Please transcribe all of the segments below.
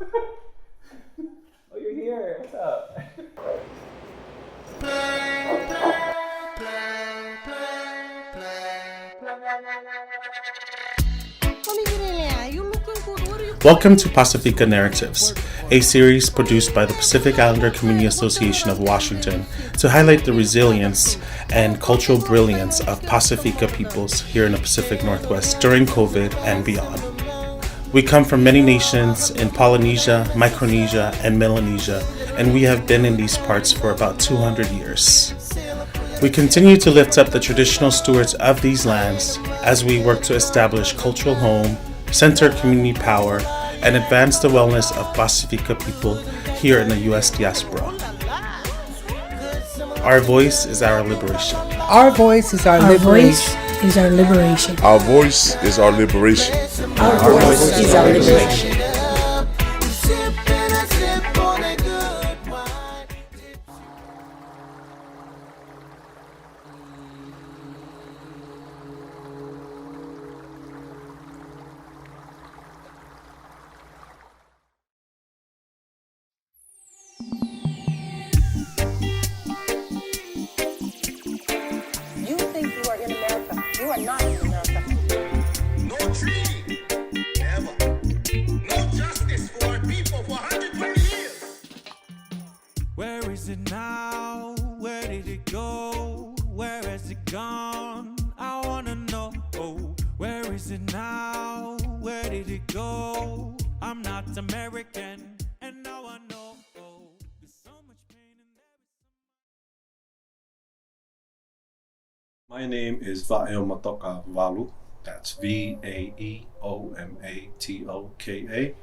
Oh, you're here. What's up? Welcome to Pasifika Narratives, a series produced by the Pacific Islander Community Association of Washington to highlight the resilience and cultural brilliance of Pasifika peoples here in the Pacific Northwest during COVID and beyond. We come from many nations in Polynesia, Micronesia, and Melanesia, and we have been in these parts for about 200 years. We continue to lift up the traditional stewards of these lands as we work to establish cultural home, center community power, and advance the wellness of Pasifika people here in the U.S. diaspora. Our voice is our liberation. Our voice is our liberation. Is our liberation. Our voice is our liberation. Our voice is our liberation. You think you are in America. You are not in America. No treaty, never. No justice for our people for 120 years. Where is it now? Where did it go? Where has it gone? I wanna know. Where is it now? Where did it go? I'm not American, and now I know. There's so much pain in there. My name is Vaeomatoka Valu. That's Vaeomatoka.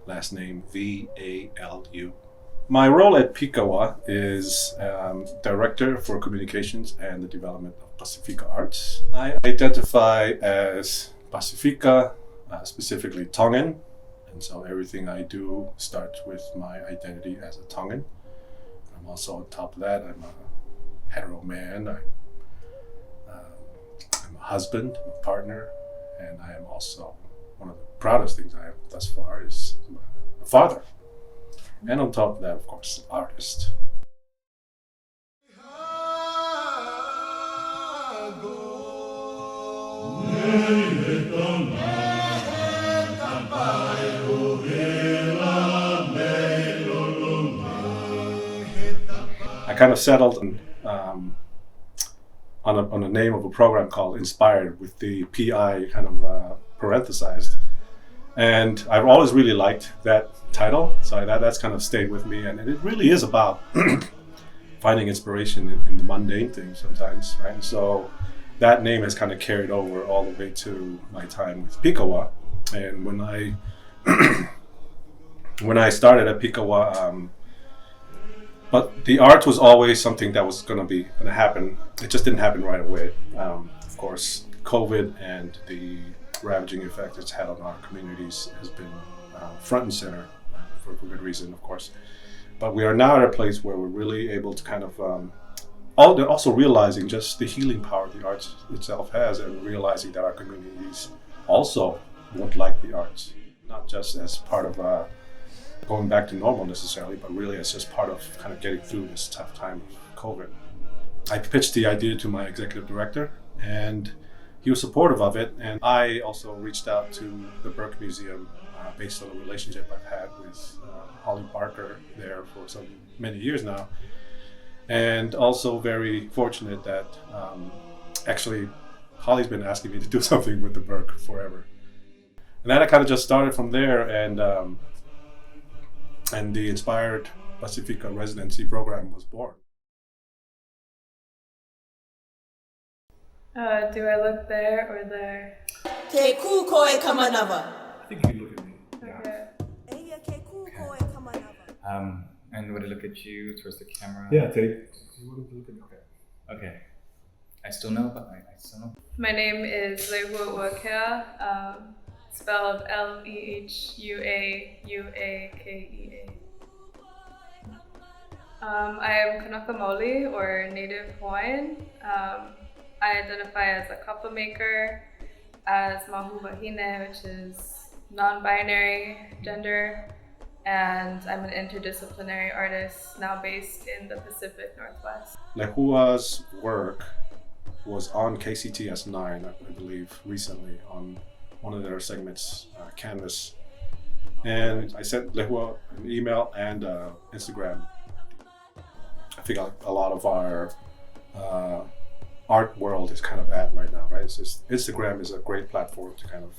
Last name Valu. My role at PICA-WA is Director for Communications and the Development of Pasifika Arts. I identify as Pasifika, specifically Tongan, and so everything I do starts with my identity as a Tongan. I'm also on top of that, I'm a hetero man. I'm a husband, I'm a partner, and I am also, one of the proudest things I am thus far is a father. And on top of that, of course, artist. I kind of settled on the name of a program called Inspired, with the PI kind of parenthesized. And I've always really liked that title, so that's kind of stayed with me. And it really is about finding inspiration in the mundane things sometimes, right? And so that name has kind of carried over all the way to my time with PICA-WA. And when I started at PICA-WA, but the art was always something that was going to happen. It just didn't happen right away. Of course, COVID and the ravaging effect it's had on our communities has been front and center for good reason, of course. But we are now at a place where we're really able to kind of also realizing just the healing power the arts itself has, and realizing that our communities also won't like the arts, not just as part of going back to normal necessarily, but really as just part of kind of getting through this tough time of COVID. I pitched the idea to my executive director, and he was supportive of it. And I also reached out to the Burke Museum based on a relationship I've had with Holly Barker there for many years now. And also very fortunate that actually Holly's been asking me to do something with the Burke forever. And then I kind of just started from there, and the Inspired Pasifika Residency program was born. Do I look there or there? Te ku koe kamanava. I think you can look at me. Okay. And would I look at you towards the camera? Yeah, you want to look at me? Okay. I still know, but I still know. My name is Lehuauakea, spelled Lehuauakea. I am Kanaka Maoli, or Native Hawaiian. I identify as a kapa maker, as mahu wahine, which is non-binary gender, and I'm an interdisciplinary artist now based in the Pacific Northwest. Lehua's work was on KCTS 9, I believe, recently on one of their segments, Canvas. And I sent Lehua an email and Instagram. I think a lot of our art world is kind of at right now, right? It's just, Instagram is a great platform to kind of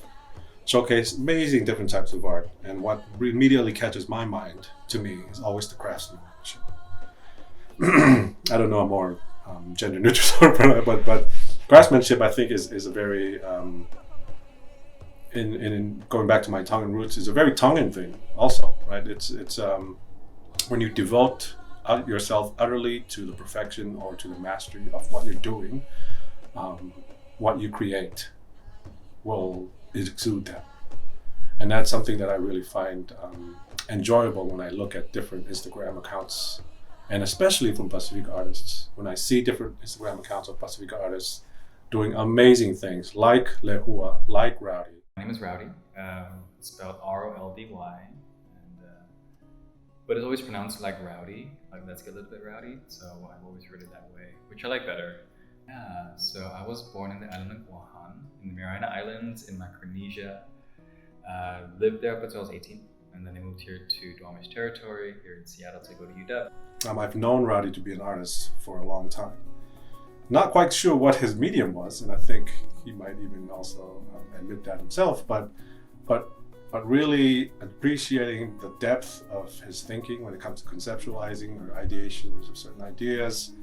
showcase amazing different types of art. And what immediately catches my mind, to me, is always the craftsmanship. I don't know, I'm more gender neutral, but craftsmanship, I think, is a very, in going back to my Tongan roots, is a very Tongan thing also, right? It's when you devote yourself utterly to the perfection or to the mastery of what you're doing, what you create will exude that. And that's something that I really find enjoyable when I look at different Instagram accounts, and especially from Pasifika artists. When I see different Instagram accounts of Pasifika artists doing amazing things like Lehua, like Roldy. My name is Roldy, spelled Roldy, but it's always pronounced like rowdy, like let's get a little bit rowdy, so I've always heard it that way, which I like better. Yeah, so I was born in the island of Guahan, in the Mariana Islands, in Micronesia. Lived there up until I was 18, and then I moved here to Duwamish territory, here in Seattle, to go to UW. I've known Roldy to be an artist for a long time. Not quite sure what his medium was, and I think he might even also admit that himself, but really appreciating the depth of his thinking when it comes to conceptualizing or ideations of certain ideas,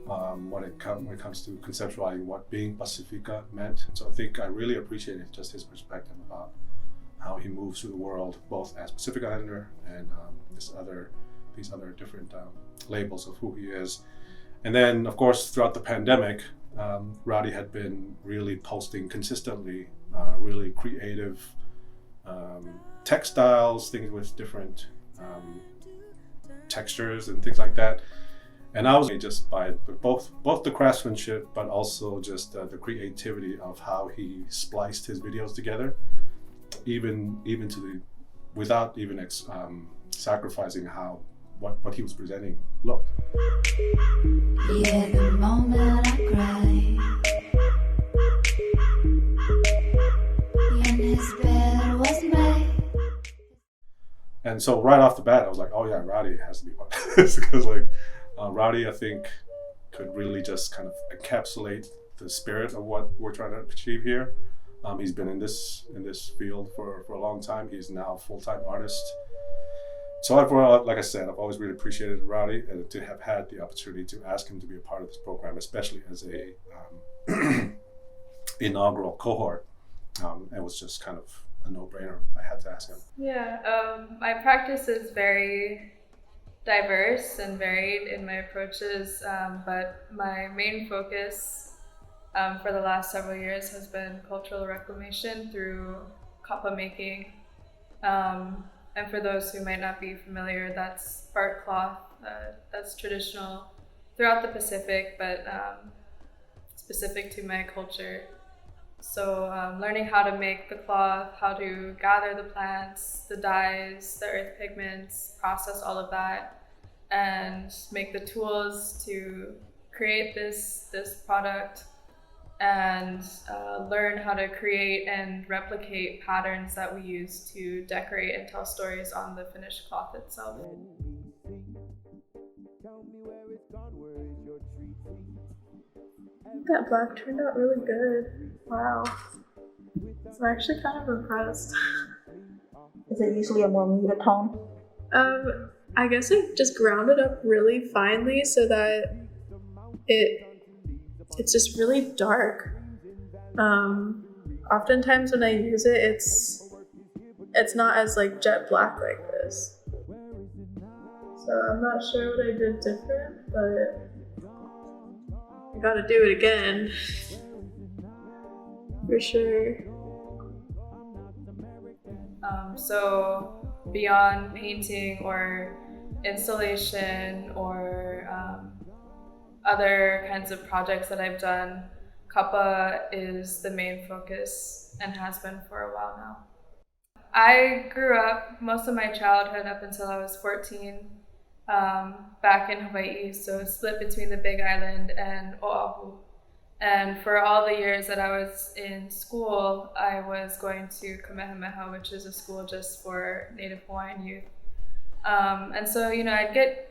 when it comes to conceptualizing what being Pasifika meant. So I think I really appreciated just his perspective about how he moves through the world, both as Pacific Islander and these other different labels of who he is. And then, of course, throughout the pandemic, Roldy had been really posting consistently, really creative textiles, things with different textures and things like that. And I was just by both the craftsmanship, but also just the creativity of how he spliced his videos together, even to the without even sacrificing how what he was presenting looked. Yeah, the moment I cry, and his bed was made. And so right off the bat, I was like, oh yeah, Roldy has to be one of this, because Roldy, I think, could really just kind of encapsulate the spirit of what we're trying to achieve here. He's been in this field for a long time. He's now a full-time artist. So like I said, I've always really appreciated Roldy, and to have had the opportunity to ask him to be a part of this program, especially as a inaugural cohort, it was just kind of a no-brainer. I had to ask him. Yeah, my practice is very diverse and varied in my approaches, but my main focus for the last several years has been cultural reclamation through kapa making. And for those who might not be familiar, that's bark cloth that's traditional throughout the Pacific, but specific to my culture. So learning how to make the cloth, how to gather the plants, the dyes, the earth pigments, process all of that, and make the tools to create this product, and learn how to create and replicate patterns that we use to decorate and tell stories on the finished cloth itself. That black turned out really good. Wow. So I'm actually kind of impressed. Is it usually a more muted tone? I guess I just ground it up really finely so that it's just really dark. Oftentimes when I use it, it's not as like jet black like this. So I'm not sure what I did different, but I gotta do it again. For sure. So beyond painting or installation or other kinds of projects that I've done, kapa is the main focus and has been for a while now. I grew up most of my childhood up until I was 14 back in Hawaii, so split between the Big Island and Oahu. And for all the years that I was in school, I was going to Kamehameha, which is a school just for Native Hawaiian youth. And so, I'd get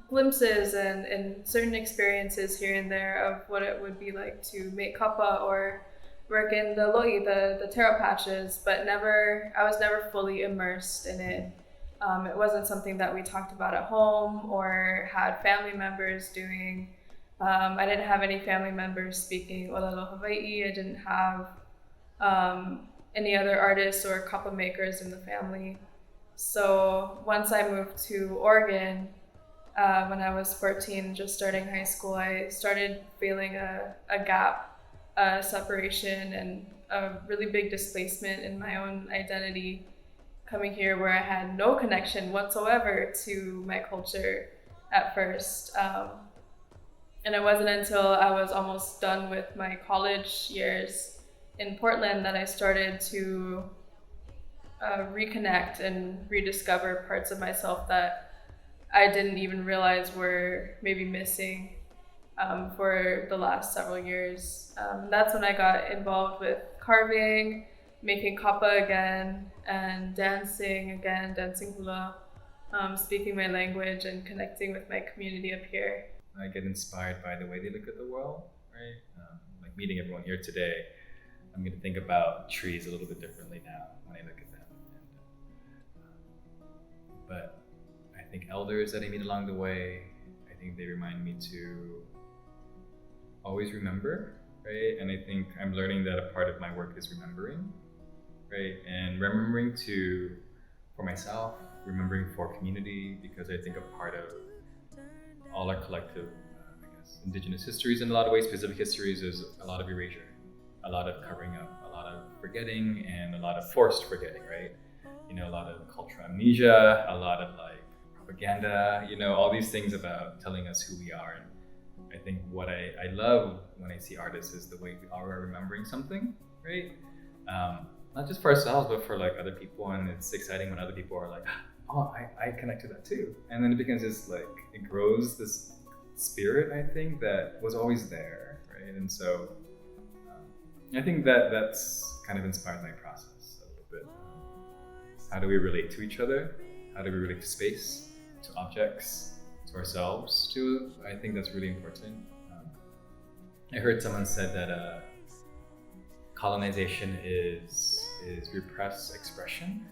glimpses and certain experiences here and there of what it would be like to make kapa or work in the lo'i, the taro patches, but I was never fully immersed in it. It wasn't something that we talked about at home or had family members doing. I didn't have any family members speaking Olelo Hawaii. I didn't have any other artists or kapa makers in the family. So once I moved to Oregon, when I was 14, just starting high school, I started feeling a gap, a separation, and a really big displacement in my own identity coming here, where I had no connection whatsoever to my culture at first. And it wasn't until I was almost done with my college years in Portland that I started to reconnect and rediscover parts of myself that I didn't even realize were maybe missing for the last several years. That's when I got involved with carving, making kapa again, and dancing hula, speaking my language and connecting with my community up here. I get inspired by the way they look at the world, right? Like meeting everyone here today, I'm going to think about trees a little bit differently now when I look at them. But I think elders that I meet along the way, I think they remind me to always remember, right? And I think I'm learning that a part of my work is remembering, right? And remembering for myself, remembering for community, because I think a part of all our collective, indigenous histories in a lot of ways, Pacific histories, is a lot of erasure, a lot of covering up, a lot of forgetting, and a lot of forced forgetting, right? A lot of cultural amnesia, a lot of propaganda, all these things about telling us who we are. And I think what I love when I see artists is the way we are remembering something, right? Not just for ourselves, but for other people. And it's exciting when other people are like, oh, I connect to that too. And then it becomes this it grows this spirit, I think, that was always there, right? And so I think that's kind of inspired my process a little bit. How do we relate to each other? How do we relate to space, to objects, to ourselves too? I think that's really important. I heard someone said that colonization is repressed expression.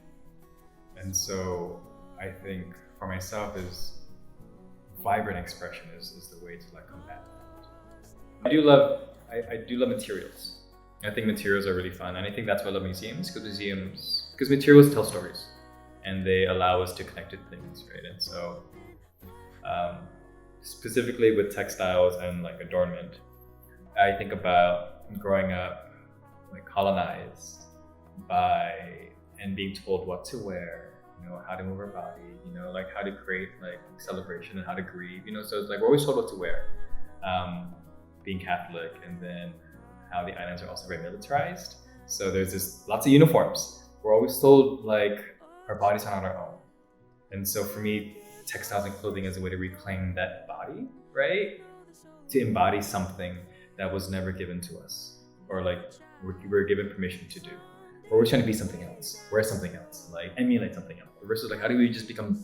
And so I think for myself is vibrant expression is the way to combat that. I do love materials. I think materials are really fun, and I think that's why I love museums, because materials tell stories and they allow us to connect to things, right? And so specifically with textiles and adornment, I think about growing up colonized by and being told what to wear, how to move our body, how to create celebration and how to grieve, so it's we're always told what to wear, being Catholic, and then how the islands are also very militarized. So there's lots of uniforms. We're always told our bodies are not our own. And so for me, textiles and clothing is a way to reclaim that body, right? To embody something that was never given to us, or we're given permission to do. Or we're trying to be something else, wear something else, emulate something else. Versus how do we just become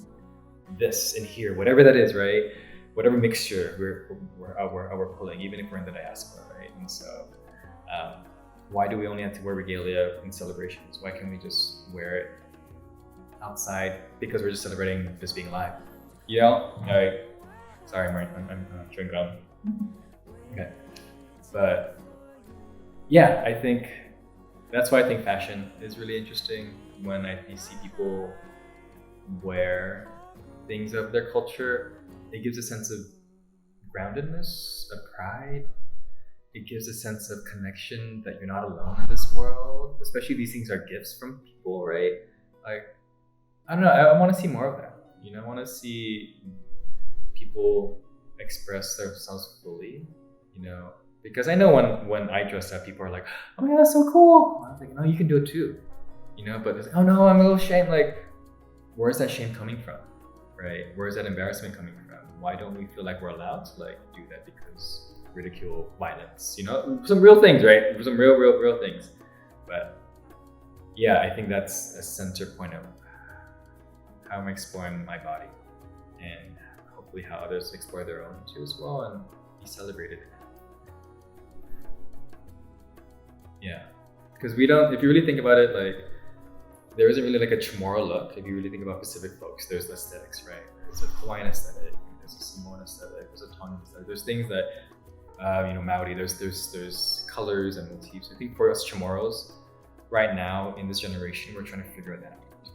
this in here, whatever that is, right? Whatever mixture we're pulling, even if we're in the diaspora, right? And so why do we only have to wear regalia in celebrations? Why can't we just wear it outside because we're just celebrating just being alive? Sorry, I'm chewing gum. Okay. But yeah, I think that's why I think fashion is really interesting. When I see people wear things of their culture, it gives a sense of groundedness, of pride. It gives a sense of connection that you're not alone in this world. Especially these things are gifts from people, right? I don't know, I want to see more of that. I want to see people express themselves fully, because I know when I dress up, people are like, oh my God, that's so cool. I was like, no, you can do it too. you know, but it's like, oh no, I'm a little ashamed. Like, where's that shame coming from, right? Where's that embarrassment coming from? Why don't we feel like we're allowed to like do that? Because ridicule, violence, you know, some real things, right? Some real things. But yeah, I think that's a center point of how I'm exploring my body, and hopefully how others explore their own too as well and be celebrated. Yeah, because we don't, if you really think about it, like, there isn't really like a Chamorro look. If you really think about Pacific folks, there's the aesthetics, right? There's a Hawaiian aesthetic, there's a Samoan aesthetic, there's a Tongan aesthetic. There's things that, you know, Maori, there's colors and motifs. I think for us Chamorros, right now in this generation, we're trying to figure that out.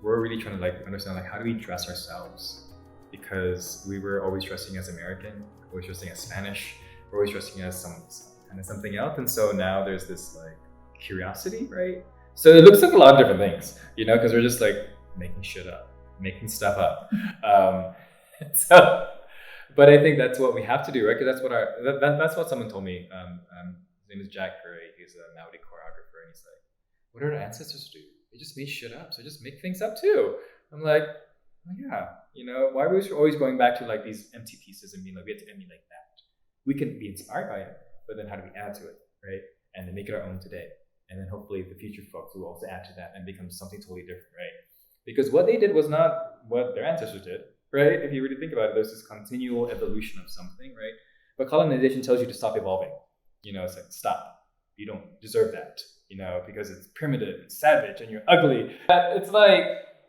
We're really trying to like understand like how do we dress ourselves? Because we were always dressing as American, always dressing as Spanish, we're always dressing as something else. And so now there's this like curiosity, right? So it looks like a lot of different things, you know, because we're just like making shit up, making stuff up. So, but I think that's what we have to do, right? Because that's what someone told me. His name is Jack Curry. He's a Maori choreographer, and he's like, "What did our ancestors do? They just made shit up. So just make things up too." I'm like, well, yeah, you know, why are we always going back to like these empty pieces and being like, we have to emulate that? We can be inspired by it, but then how do we add to it, right? And then make it our own today. And then hopefully the future folks will also add to that and become something totally different, right? Because what they did was not what their ancestors did, right? If you really think about it, there's this continual evolution of something, right? But colonization tells you to stop evolving. You know, it's like, stop. You don't deserve that, you know, because it's primitive, it's savage, and you're ugly. It's like,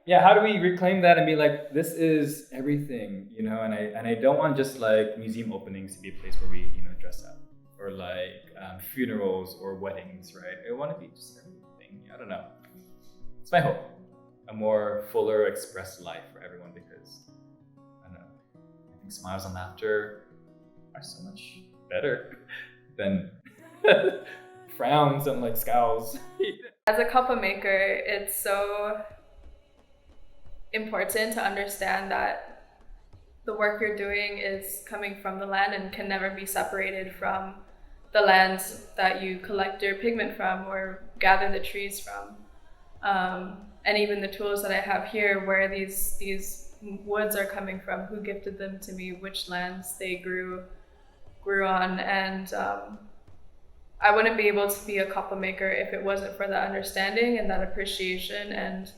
yeah, how do we reclaim that and be like, this is everyththing, you know? And I don't want just like museum openings to be a place where we, you know, dress up. Or like funerals or weddings, right? I want to be just everything. I don't know. It's my hope. A more fuller, expressed life for everyone, because I don't know. I think smiles and laughter are so much better than frowns and like scowls. As a kapa maker, it's so important to understand that the work you're doing is coming from the land and can never be separated from the lands that you collect your pigment from or gather the trees from. And even the tools that I have here, where these woods are coming from, who gifted them to me, which lands they grew on. And I wouldn't be able to be a kapa maker if it wasn't for that understanding and that appreciation and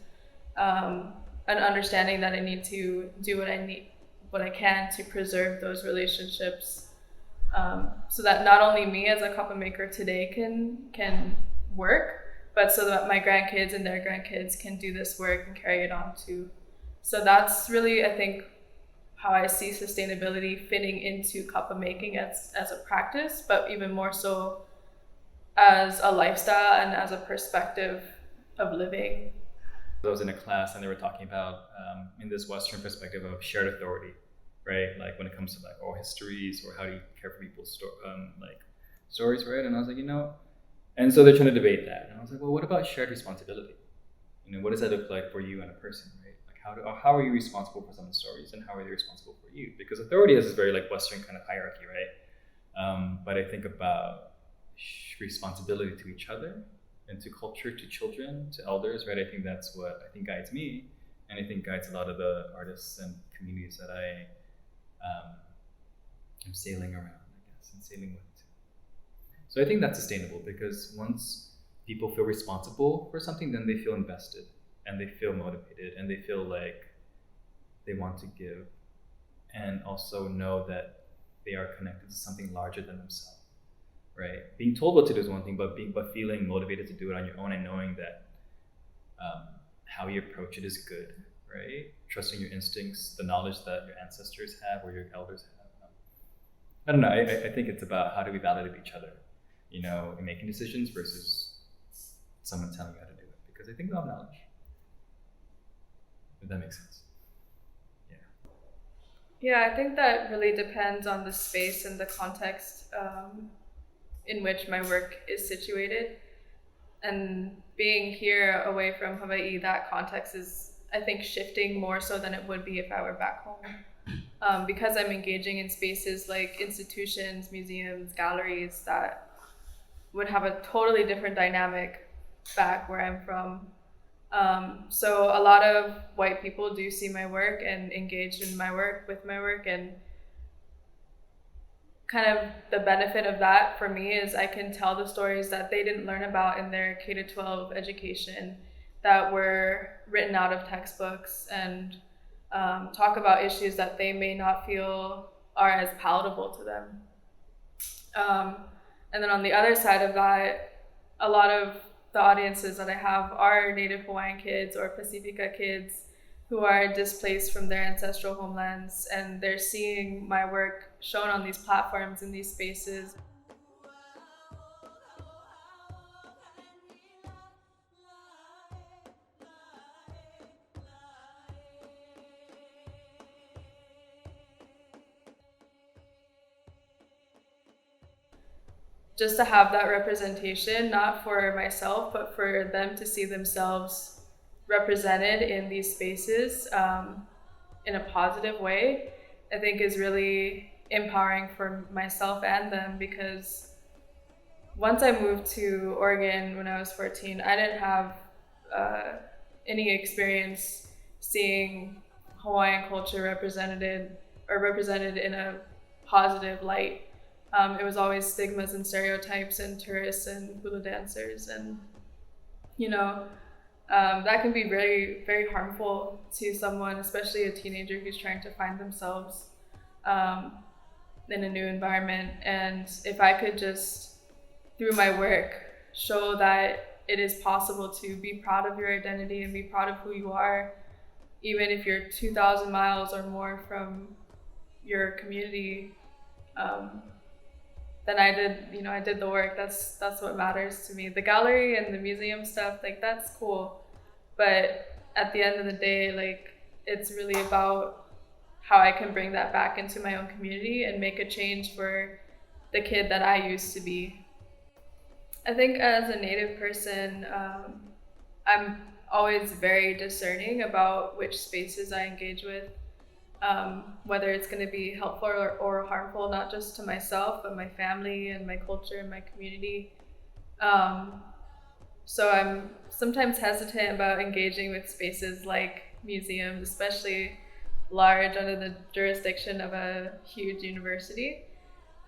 an understanding that I need to do what I can to preserve those relationships. So that not only me as a kapa maker today can work, but so that my grandkids and their grandkids can do this work and carry it on too. So that's really, I think, how I see sustainability fitting into kapa making as a practice, but even more so as a lifestyle and as a perspective of living. I was in a class and they were talking about in this Western perspective of shared authority. Right, like when it comes to like oral histories or how do you care for people's stories, right? And I was like, you know, and so they're trying to debate that, and I was like, well, what about shared responsibility? You know, what does that look like for you and a person, right? Like how are you responsible for someone's stories, and how are they responsible for you? Because authority has this very like Western kind of hierarchy, right? But I think about responsibility to each other and to culture, to children, to elders, right? I think that's what I think guides me, and I think guides a lot of the artists and communities that I'm sailing around, I guess, and sailing with. So I think that's sustainable, because once people feel responsible for something, then they feel invested and they feel motivated and they feel like they want to give, and also know that they are connected to something larger than themselves, right? Being told what to do is one thing, but feeling motivated to do it on your own and knowing that how you approach it is good, right? Trusting your instincts, the knowledge that your ancestors have or your elders have. I don't know, I think it's about how do we validate each other, you know, in making decisions versus someone telling you how to do it. Because I think we have knowledge. If that makes sense. Yeah, I think that really depends on the space and the context in which my work is situated. And being here away from Hawaii, that context is, I think, shifting more so than it would be if I were back home. Because I'm engaging in spaces like institutions, museums, galleries that would have a totally different dynamic back where I'm from. So a lot of white people do see my work and engage in my work, with my work, and kind of the benefit of that for me is I can tell the stories that they didn't learn about in their K-12 education that were written out of textbooks, and talk about issues that they may not feel are as palatable to them. And then on the other side of that, a lot of the audiences that I have are Native Hawaiian kids or Pasifika kids who are displaced from their ancestral homelands, and they're seeing my work shown on these platforms in these spaces. Just to have that representation, not for myself, but for them to see themselves represented in these spaces in a positive way, I think is really empowering for myself and them, because once I moved to Oregon when I was 14, I didn't have any experience seeing Hawaiian culture represented in a positive light. It was always stigmas and stereotypes and tourists and hula dancers, and that can be very, very harmful to someone, especially a teenager who's trying to find themselves in a new environment. And if I could just, through my work, show that it is possible to be proud of your identity and be proud of who you are, even if you're 2,000 miles or more from your community, then I did the work. That's what matters to me. The gallery and the museum stuff, that's cool. But at the end of the day, it's really about how I can bring that back into my own community and make a change for the kid that I used to be. I think as a Native person, I'm always very discerning about which spaces I engage with. Whether it's going to be helpful or harmful, not just to myself, but my family and my culture and my community. So I'm sometimes hesitant about engaging with spaces like museums, especially large under the jurisdiction of a huge university.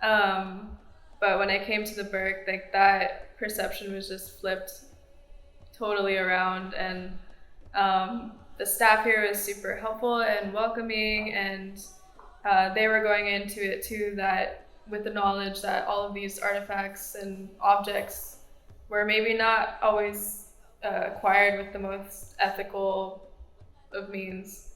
But when I came to the Berk, that perception was just flipped totally around, and the staff here was super helpful and welcoming, and they were going into it too, that with the knowledge that all of these artifacts and objects were maybe not always acquired with the most ethical of means,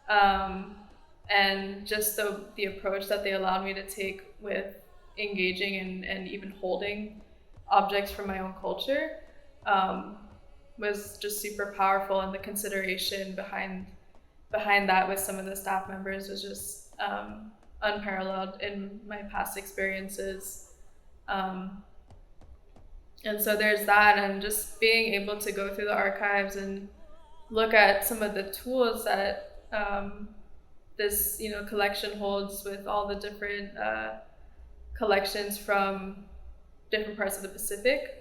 and just the approach that they allowed me to take with engaging and even holding objects from my own culture was just super powerful, and the consideration behind that with some of the staff members was just unparalleled in my past experiences. And so there's that, and just being able to go through the archives and look at some of the tools that this collection holds, with all the different collections from different parts of the Pacific.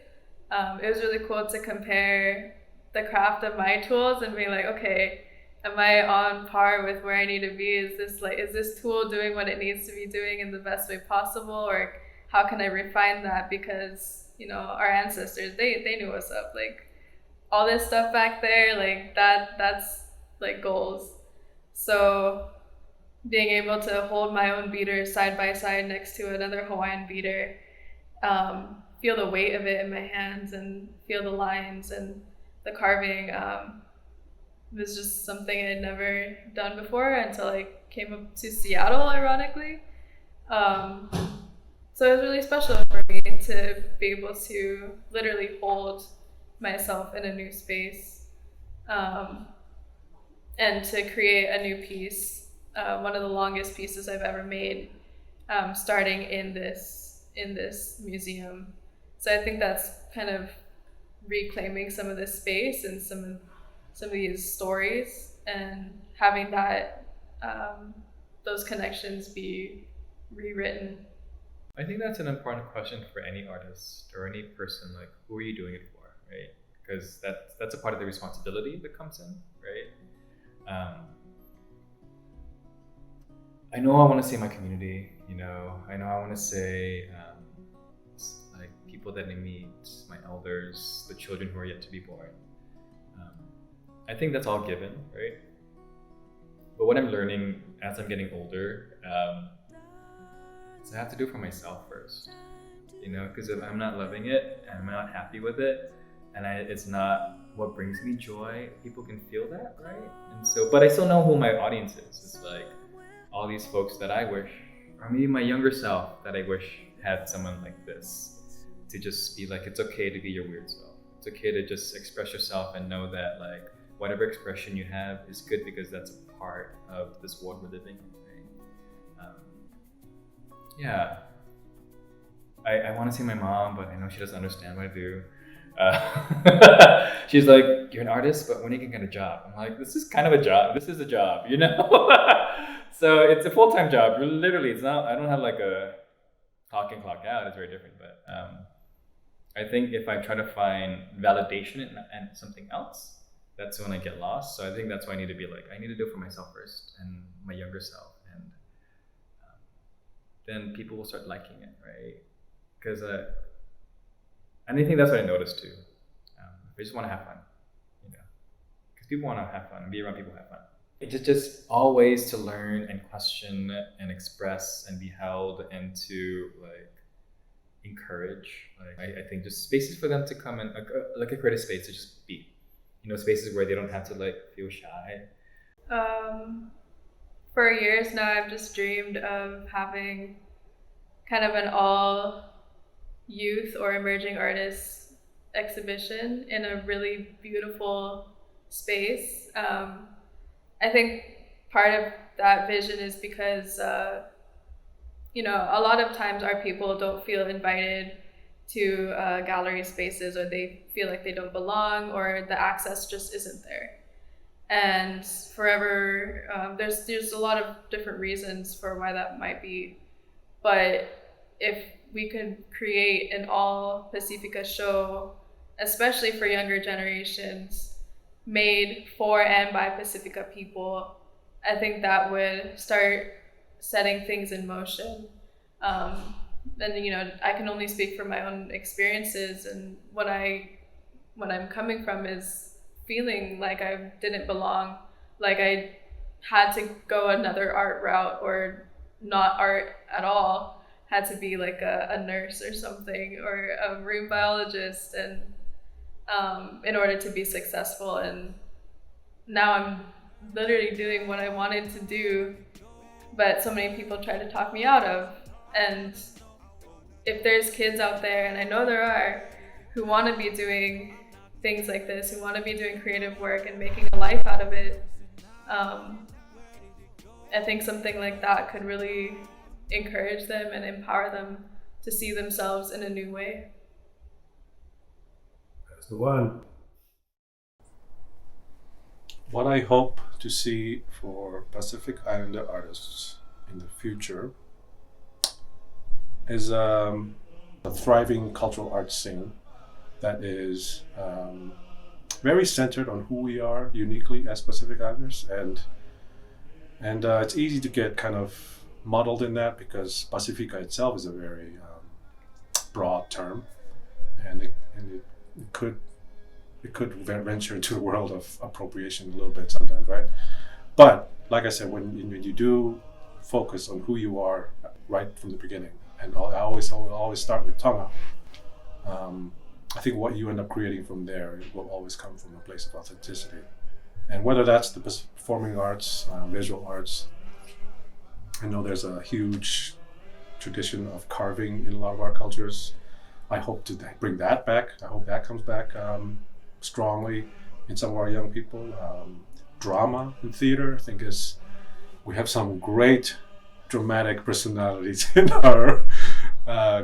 It was really cool to compare the craft of my tools and be like, okay, am I on par with where I need to be? Is this tool doing what it needs to be doing in the best way possible, or how can I refine that? Because our ancestors, they knew what's up. All this stuff back there, that's goals. So being able to hold my own beater side by side next to another Hawaiian beater, feel the weight of it in my hands and feel the lines and the carving, was just something I had never done before until I came up to Seattle, ironically. So it was really special for me to be able to literally hold myself in a new space, and to create a new piece, one of the longest pieces I've ever made, starting in this museum. So I think that's kind of reclaiming some of this space and some of these stories, and having that those connections be rewritten. I think that's an important question for any artist or any person. Who are you doing it for, right? because that's a part of the responsibility that comes in, right? I know I want to say my community, I know I want to say like people that I meet, my elders, the children who are yet to be born. I think that's all given, right? But what I'm learning as I'm getting older is I have to do it for myself first, because if I'm not loving it and I'm not happy with it, and it's not what brings me joy, people can feel that, right? And so, but I still know who my audience is. It's like all these folks that I wish, or maybe my younger self that I wish had someone like this to just be like, it's okay to be your weird self. It's okay to just express yourself and know that like whatever expression you have is good because that's a part of this world we're living in, right? Yeah. I want to see my mom, but I know she doesn't understand what I do. She's like, you're an artist, but when are you gonna get a job? I'm like, this is kind of a job. This is a job, So it's a full-time job. Literally, it's not. I don't have like a clock in, clock out. It's very different. But I think if I try to find validation in something else, that's when I get lost. So I think that's why I need to be like, I need to do it for myself first and my younger self, and then people will start liking it, right? Because and I think that's what I noticed too. I just want to have fun, because people want to have fun and be around people who have fun. It's just always to learn and question and express and be held and to like encourage. Like I think just spaces for them to come in, like a creative space to just be, spaces where they don't have to like feel shy. For years now, I've just dreamed of having kind of an all youth or emerging artists exhibition in a really beautiful space. I think part of that vision is because, a lot of times our people don't feel invited to gallery spaces, or they feel like they don't belong, or the access just isn't there. And forever, there's a lot of different reasons for why that might be. But if we could create an all Pasifika show, especially for younger generations, made for and by Pasifika people, I think that would start setting things in motion. And I can only speak from my own experiences, and what I'm coming from is feeling like I didn't belong, like I had to go another art route or not art at all, had to be like a nurse or something, or a marine biologist, and in order to be successful. And now I'm literally doing what I wanted to do, but so many people try to talk me out of. And if there's kids out there, and I know there are, who want to be doing things like this, who want to be doing creative work and making a life out of it, I think something like that could really encourage them and empower them to see themselves in a new way. That's the one. What I hope to see for Pacific Islander artists in the future is a thriving cultural arts scene that is very centered on who we are uniquely as Pacific Islanders, and it's easy to get kind of muddled in that because Pasifika itself is a very broad term, and it could venture into the world of appropriation a little bit sometimes, right? But like I said, when you do focus on who you are right from the beginning, and I always start with Tonga. I think what you end up creating from there will always come from a place of authenticity. And whether that's the performing arts, visual arts, I know there's a huge tradition of carving in a lot of our cultures. I hope to bring that back. I hope that comes back strongly in some of our young people. Drama and theater, I think we have some great dramatic personalities in our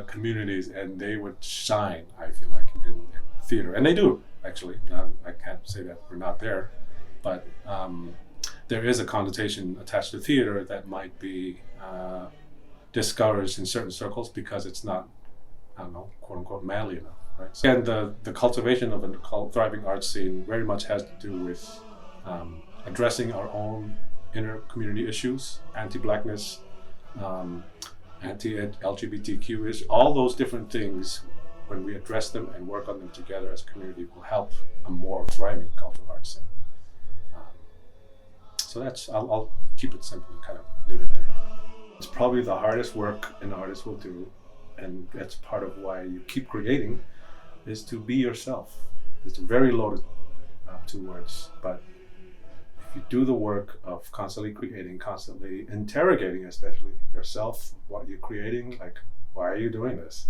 communities, and they would shine, I feel like, in theater. And they do, actually. I can't say that we're not there, but there is a connotation attached to theater that might be discouraged in certain circles because it's not, I don't know, quote unquote manly enough. Right? So, and the cultivation of a thriving art scene very much has to do with addressing our own inner community issues, anti-blackness, anti-LGBTQ issues, all those different things. When we address them and work on them together as a community, will help a more thriving cultural arts scene. So that's, I'll keep it simple and kind of leave it there. It's probably the hardest work an artist will do, and that's part of why you keep creating, is to be yourself. It's very loaded, 2 words, but if you do the work of constantly creating, constantly interrogating, especially yourself, what you're creating, like, why are you doing this?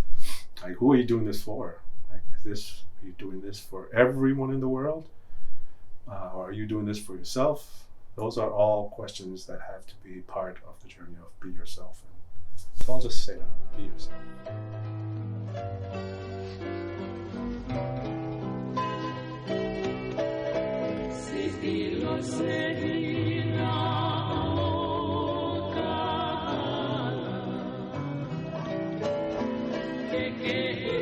Like, who are you doing this for? Like, are you doing this for everyone in the world? Or are you doing this for yourself? Those are all questions that have to be part of the journey of be yourself. And so I'll just say that, be yourself. Que